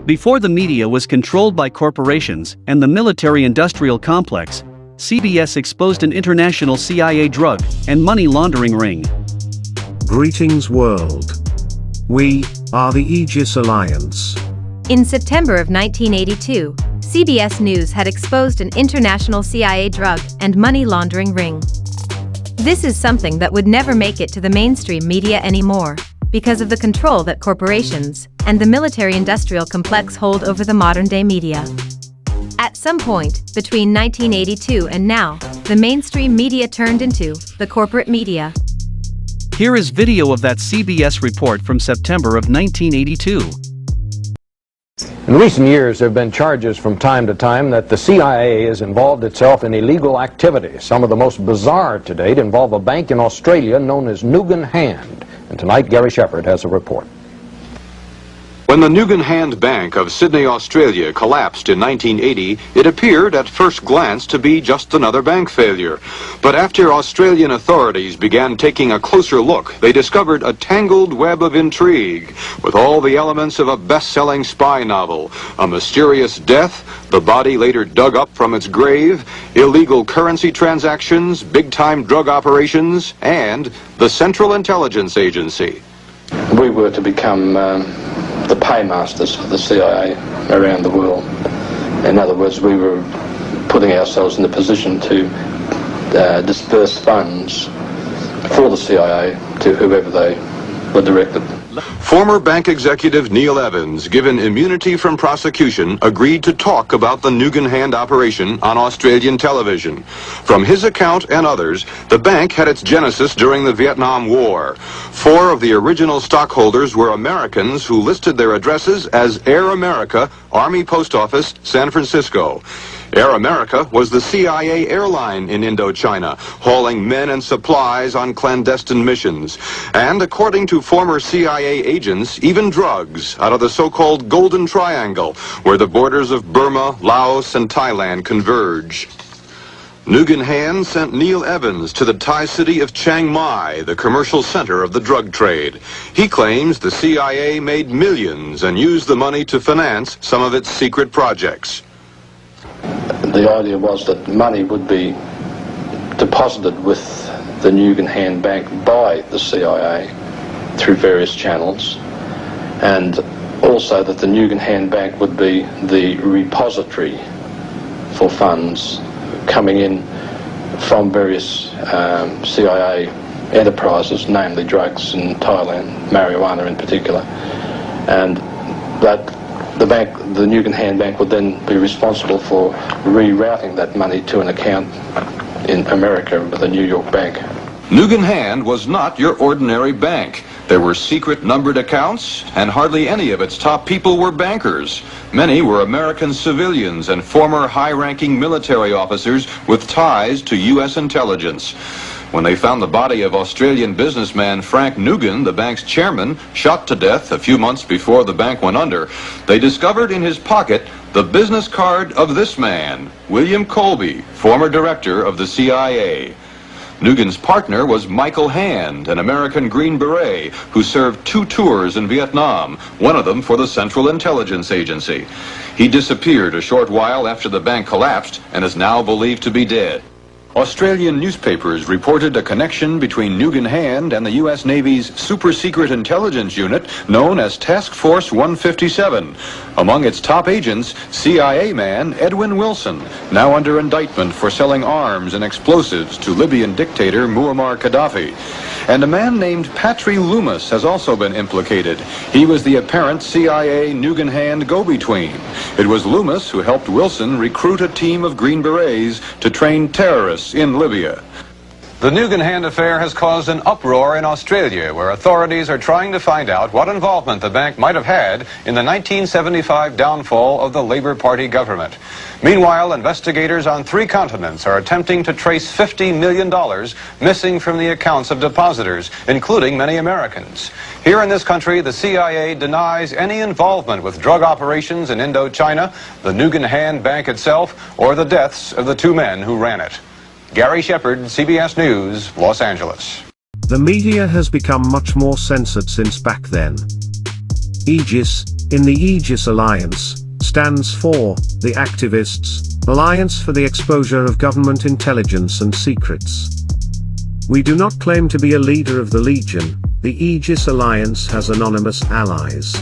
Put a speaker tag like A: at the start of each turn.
A: Before the media was controlled by corporations and the military-industrial complex, CBS exposed an international CIA drug and money laundering ring.
B: Greetings world. We are the Aegis Alliance.
C: In September of 1982, CBS News had exposed an international CIA drug and money laundering ring. This is something that would never make it to the mainstream media anymore, because of the control that corporations and the military-industrial complex hold over the modern-day media. At some point, between 1982 and now, the mainstream media turned into the corporate media.
A: Here is video of that CBS report from September of 1982.
D: In recent years, there have been charges from time to time that the CIA has involved itself in illegal activities. Some of the most bizarre to date involve a bank in Australia known as Nugan Hand. And tonight, Gary Shepard has a report.
E: When the Nugan Hand Bank of Sydney, Australia collapsed in 1980, it appeared at first glance to be just another bank failure. But after Australian authorities began taking a closer look, they discovered a tangled web of intrigue with all the elements of a best-selling spy novel. A mysterious death, the body later dug up from its grave, illegal currency transactions, big-time drug operations, and the Central Intelligence Agency.
F: We were to become the paymasters for the CIA around the world. In other words, we were putting ourselves in the position to disperse funds for the CIA to whoever they were directed.
E: Former bank executive Neil Evans, given immunity from prosecution, agreed to talk about the Nugan Hand operation on Australian television. From his account and others, the bank had its genesis during the Vietnam War. 4 of the original stockholders were Americans who listed their addresses as Air America, Army Post Office, San Francisco. Air America was the CIA airline in Indochina, hauling men and supplies on clandestine missions. And according to former CIA agents, even drugs out of the so-called Golden Triangle, where the borders of Burma, Laos, and Thailand converge. Nugan Hand sent Neil Evans to the Thai city of Chiang Mai, the commercial center of the drug trade. He claims the CIA made millions and used the money to finance some of its secret projects.
F: The idea was that money would be deposited with the Nugan Hand Bank by the CIA through various channels, and also that the Nugan Hand Bank would be the repository for funds coming in from various CIA enterprises, namely drugs in Thailand, marijuana in particular, and that the Nugan Hand Bank would then be responsible for rerouting that money to an account in America with a New York bank.
E: Nugan Hand was not your ordinary bank. There were secret numbered accounts, and hardly any of its top people were bankers. Many were American civilians and former high-ranking military officers with ties to U.S. intelligence. When they found the body of Australian businessman Frank Nugan, the bank's chairman, shot to death a few months before the bank went under, they discovered in his pocket the business card of this man, William Colby, former director of the CIA. Nugan's partner was Michael Hand, an American Green Beret who served 2 tours in Vietnam, one of them for the Central Intelligence Agency. He disappeared a short while after the bank collapsed and is now believed to be dead. Australian newspapers reported a connection between Nugan Hand and the U.S. Navy's super-secret intelligence unit known as Task Force 157. Among its top agents, CIA man Edwin Wilson, now under indictment for selling arms and explosives to Libyan dictator Muammar Gaddafi. And a man named Patry Loomis has also been implicated. He was the apparent CIA Nugan Hand go-between. It was Loomis who helped Wilson recruit a team of Green Berets to train terrorists in Libya.
G: The Nugan Hand affair has caused an uproar in Australia, where authorities are trying to find out what involvement the bank might have had in the 1975 downfall of the Labour Party government. Meanwhile, investigators on 3 continents are attempting to trace $50 million missing from the accounts of depositors, including many Americans. Here in this country, the CIA denies any involvement with drug operations in Indochina, the Nugan Hand Bank itself, or the deaths of the 2 men who ran it. Gary Shepard, CBS News, Los Angeles.
B: The media has become much more censored since back then. Aegis in the Aegis Alliance, stands for the Activists, Alliance for the Exposure of Government Intelligence and Secrets. We do not claim to be a leader of the Legion. The Aegis Alliance has anonymous allies.